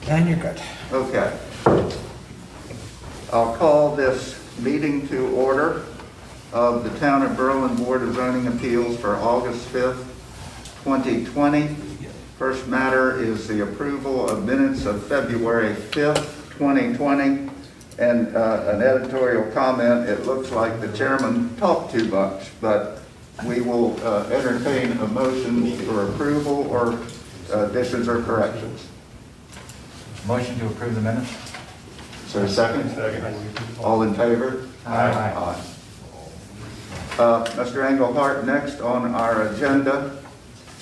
And you're good. Okay. I'll call this meeting to order of the Town of Berlin Board of Zoning Appeals for August 5th, 2020. First matter is the approval of minutes of February 5th, 2020. And an editorial comment, it looks like the chairman talked too much, but we will entertain a motion for approval or additions or corrections. Motion to approve the minutes? Is there a second? Second. All in favor? Aye. Mr. Engelhardt, next on our agenda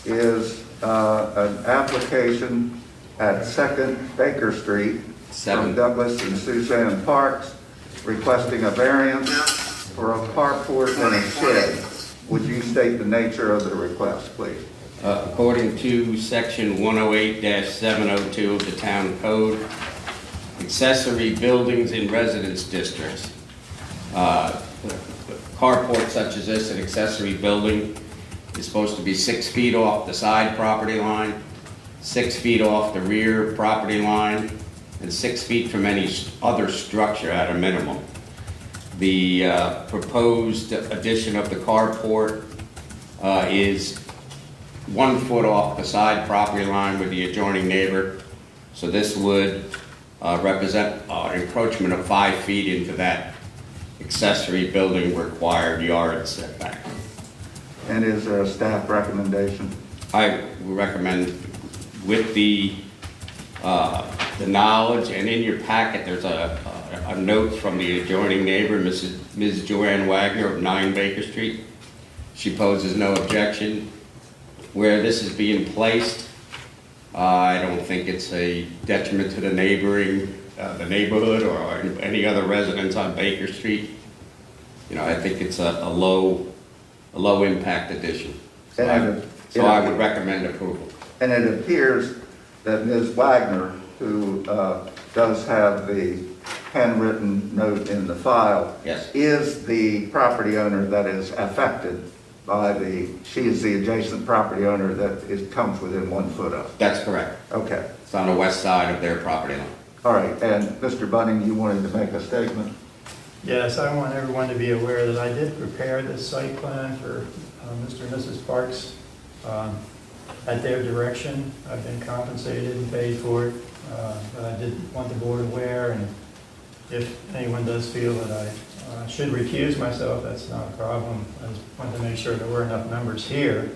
is an application at 2nd Baker Street from Douglas and Suzanne Parks requesting a variance for a carport and a shed. Would you state the nature of the request, please? According to section 108-702 of the town code, accessory buildings in residence districts. Carport such as this, an accessory building, is supposed to be 6 feet off the side property line, 6 feet off the rear property line, and 6 feet from any other structure at a minimum. The proposed addition of the carport is 1 foot off the side property line with the adjoining neighbor. So this would represent an encroachment of 5 feet into that accessory building required yard setback. And is there a staff recommendation? I would recommend with the knowledge, and in your packet there's a note from the adjoining neighbor, Ms. Joanne Wagner of 9 Baker Street. She poses no objection. Where this is being placed, I don't think it's a detriment to the neighborhood or any other residents on Baker Street. You know, I think it's a low impact addition. So I would recommend approval. And it appears that Ms. Wagner, who does have the handwritten note in the file, Yes. is the property owner that is affected by she is the adjacent property owner that comes within 1 foot of. That's correct. Okay. It's on the west side of their property line. All right. And Mr. Bunning, you wanted to make a statement? Yes, I want everyone to be aware that I did prepare this site plan for Mr. and Mrs. Parks at their direction. I've been compensated and paid for it, but I did want the board aware, and if anyone does feel that I should recuse myself, that's not a problem. I just wanted to make sure there were enough members here.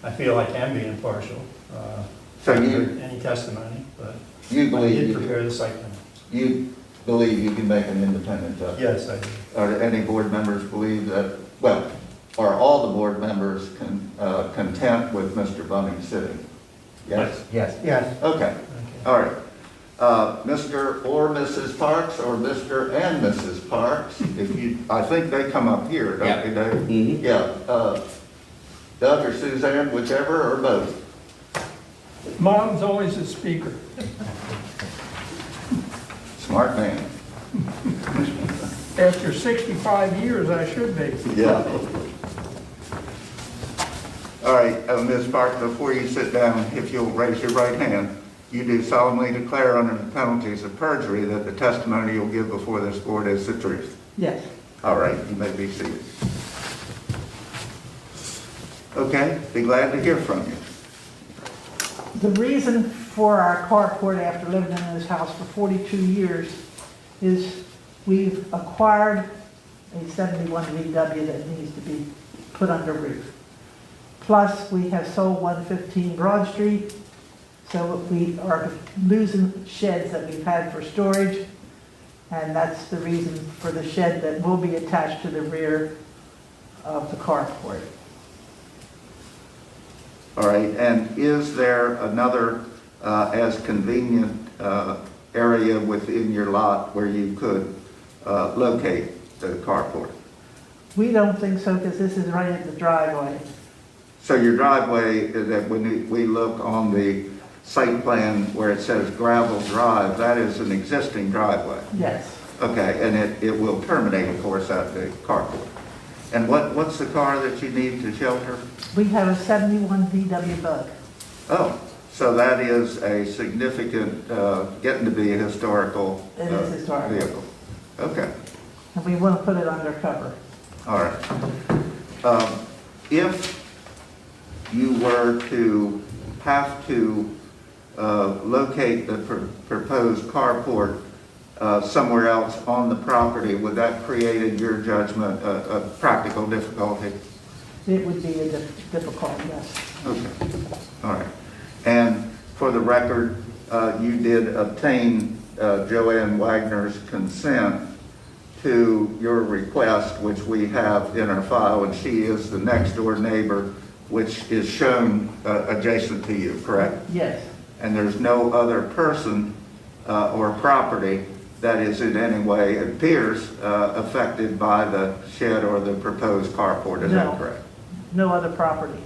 I feel I can be impartial. So I haven't you- heard any testimony, but You I believe did prepare the site plan. you believe you can make an independent judgment? Yes, I do. Are any board members believe that, well, are all the board members content with Mr. Bunning sitting? Yes? Yes. Yes. Okay, Okay. all right. Mr. or Mrs. Parks, or Mr. and Mrs. Parks, I think they come up here, don't they, Dave? Mhm. Yeah, Doug or Suzanne, whichever, or both? Mom's always a speaker. Smart man. After 65 years, I should be. Yeah. All right, Ms. Parks, before you sit down, if you'll raise your right hand, you do solemnly declare under the penalties of perjury that the testimony you'll give before this board is the truth. Yes. All right, you may be seated. Okay, be glad to hear from you. The reason for our carport after living in this house for 42 years is we've acquired a 71 VW that needs to be put under roof. Plus, we have sold 115 Broad Street, so we are losing sheds that we've had for storage, and that's the reason for the shed that will be attached to the rear of the carport. All right, and is there another as convenient area within your lot where you could locate the carport? We don't think so, because this is right at the driveway. So your driveway, that when we look on the site plan where it says gravel drive, that is an existing driveway? Yes. Okay, and it will terminate, of course, at the carport. And what's the car that you need to shelter? We have a 71 VW Bug. Oh, So that is a significant, getting to be a historical. It is historical. Vehicle. Okay, And we want to put it undercover. all right. If you were to have to locate the proposed carport somewhere else on the property, would that create, in your judgment, a practical difficulty? It would be a difficult, yes. Okay, all right. And for the record, you did obtain Joanne Wagner's consent to your request, which we have in our file, and she is the next door neighbor, which is shown adjacent to you, correct? Yes, And there's no other person or property that is in any way, it appears, affected by the shed or the proposed carport, is No. that correct? no other property.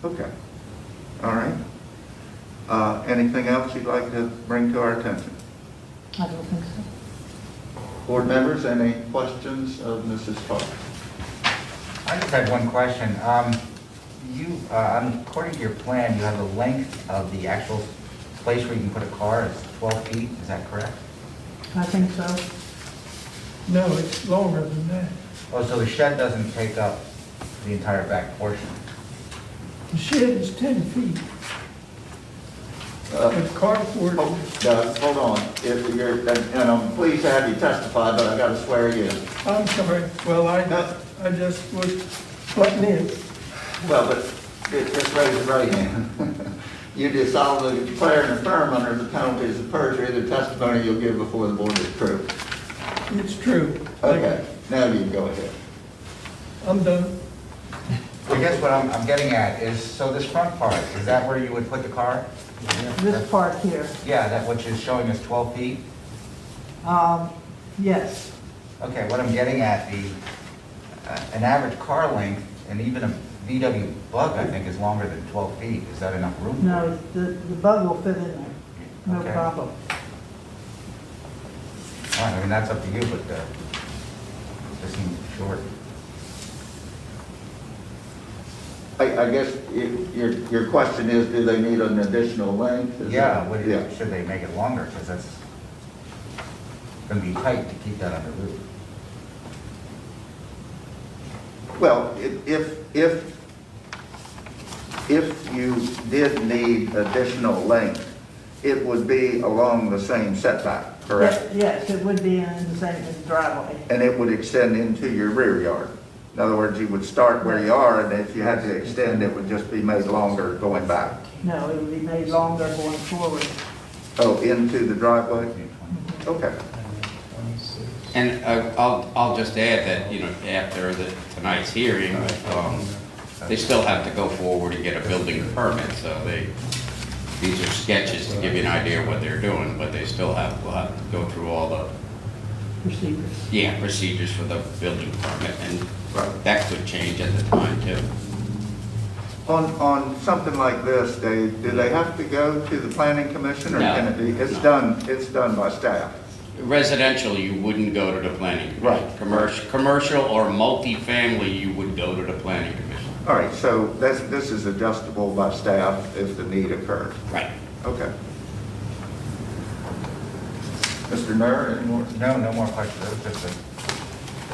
Okay, all right. Anything else you'd like to bring to our attention? I don't think so. Board members, any questions of Mrs. Park? I just had one question. According to your plan, you have the length of the actual place where you can put a car is 12 feet, is that correct? I think so. No, it's longer than that. Oh, so the shed doesn't take up the entire back portion? The shed is 10 feet. The carport, Doug, hold on. If you're, and I'm pleased to have you testify, but I got to swear you in. I'm sorry, well, No. I just was butting in. Well, but just raise your right hand. You do solemnly declare and affirm under the penalties of perjury the testimony you'll give before the board is true. It's true. Okay, now you can go ahead. I'm done. I guess what I'm getting at is, so this front part, is that where you would put the car? This part here, Yeah, that which is showing us 12 feet? yes. Okay, what I'm getting at, an average car length, and even a VW Bug, I think, is longer than 12 feet. Is that enough room? No, the bug will fit in there, no Okay. problem. All right, I mean, that's up to you, but it just seems short. I guess your question is, do they need an additional length? Is Yeah, that- should they make it longer? Because that's going to be tight to keep that under roof. Well, if you did need additional length, it would be along the same setback, correct? Yes, it would be in the same driveway. And it would extend into your rear yard. In other words, you would start where you are, and if you had to extend, it would just be made longer going back. No, it would be made longer going forward. Oh, into the driveway? Okay. And I'll just add that, after tonight's hearing, they still have to go forward and get a building permit, so these are sketches to give you an idea of what they're doing, but they still will have to go through all the, Procedures. procedures for the building permit, and that could change at the time too. On something like this, Dave, do they have to go to the planning commission, or No, can it be, it's no. done by staff? Residential, you wouldn't go to the planning commission. Right. Commercial or multifamily, you would go to the planning commission. All right, so this is adjustable by staff if the need occurs. Right. Okay. Mr. Nur, any more? No more questions. That was just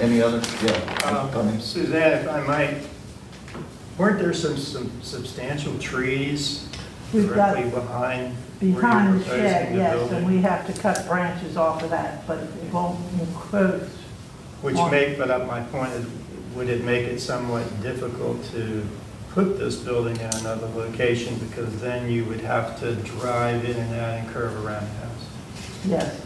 a- Any other? Yeah. Tony? Suzanne, if I might, weren't there some substantial trees We've got directly behind where you're behind the proposing shed, the yes, and building? we have to cut branches off of that, but it won't encroach. But my point is, would it make it somewhat difficult to put this building in another location, because then you would have to drive in and out and curve around the house? Yes,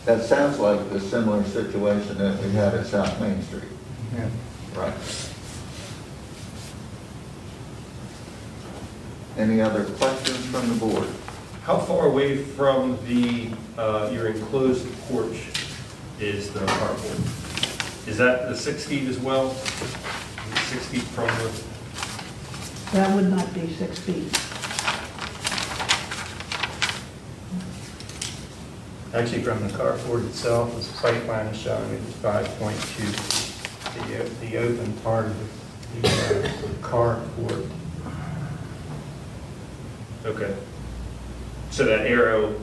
That sounds like the similar situation that we had at South Main Street. Yeah. Right. Any other questions from the board? How far away from your enclosed porch is the carport? Is that the 6 feet as well? 6 feet from the, that would not be 6 feet. Actually, from the carport itself, the site plan is showing it is 5.2 feet. The open part of the carport Okay. So that arrow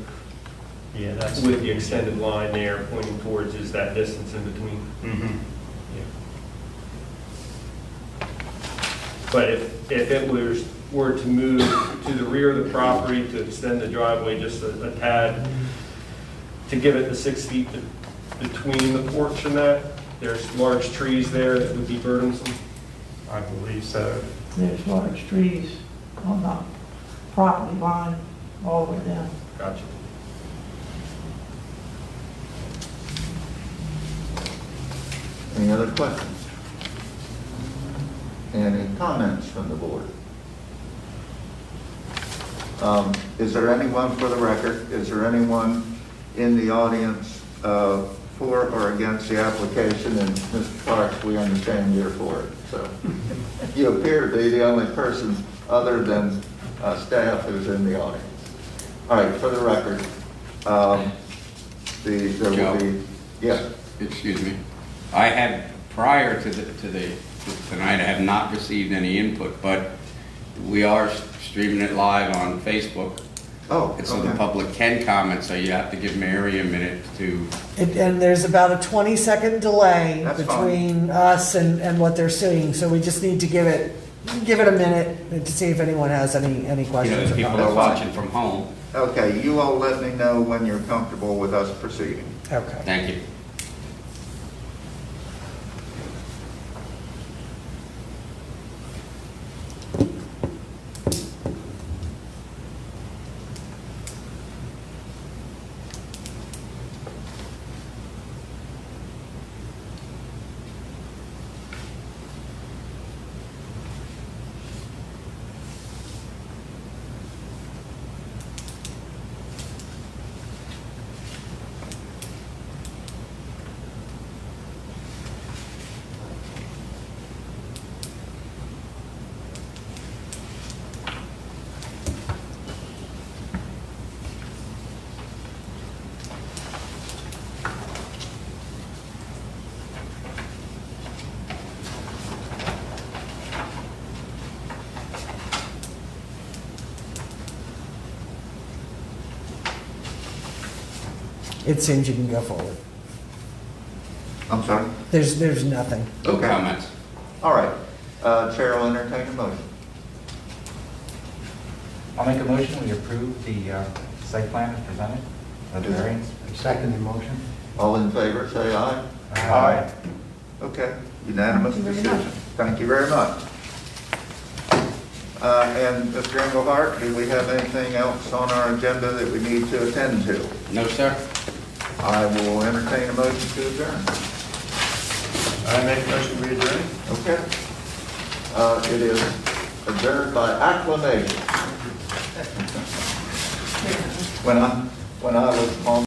Yeah, that's. with the extended line there pointing towards is that distance in between? Mhm. But if it were to move to the rear of the property, to extend the driveway just a tad, to give it the 6 feet between the porch and that, there's large trees there that would be burdensome? I believe so. There's large trees on the property line all the way down. Gotcha. Any other questions? Any comments from the board? Is there anyone, for the record, is there anyone in the audience for or against the application? And Mr. Parks, we understand you're for it, so you appear to be the only person other than staff who's in the audience. All right, for the record, there will be, yes. Excuse me. I have, prior to tonight, I have not received any input, but we are streaming it live on Facebook. Oh, And so the okay. public can comment, so you have to give Mary a minute to, And there's about a 20-second delay That's between us and what they're seeing, so we just need to give it a minute to see if anyone has any you know, questions if or people comments. are watching from home. Okay, you all let me know when you're comfortable with us proceeding. Okay. Thank you. It seems you can go forward. I'm sorry? There's nothing. No Okay. comments. All right, Chair will entertain a motion. I'll make a motion, we approve the site plan as presented, of the variance. Second the motion. All in favor, say aye. Aye. Okay, unanimous Thank you very decision. much. Thank you very much. And Mr. Engelhardt, do we have anything else on our agenda that we need to attend to? No, sir? I will entertain a motion to adjourn. I make a motion, we adjourn? Okay. It is adjourned by acclamation. When I was on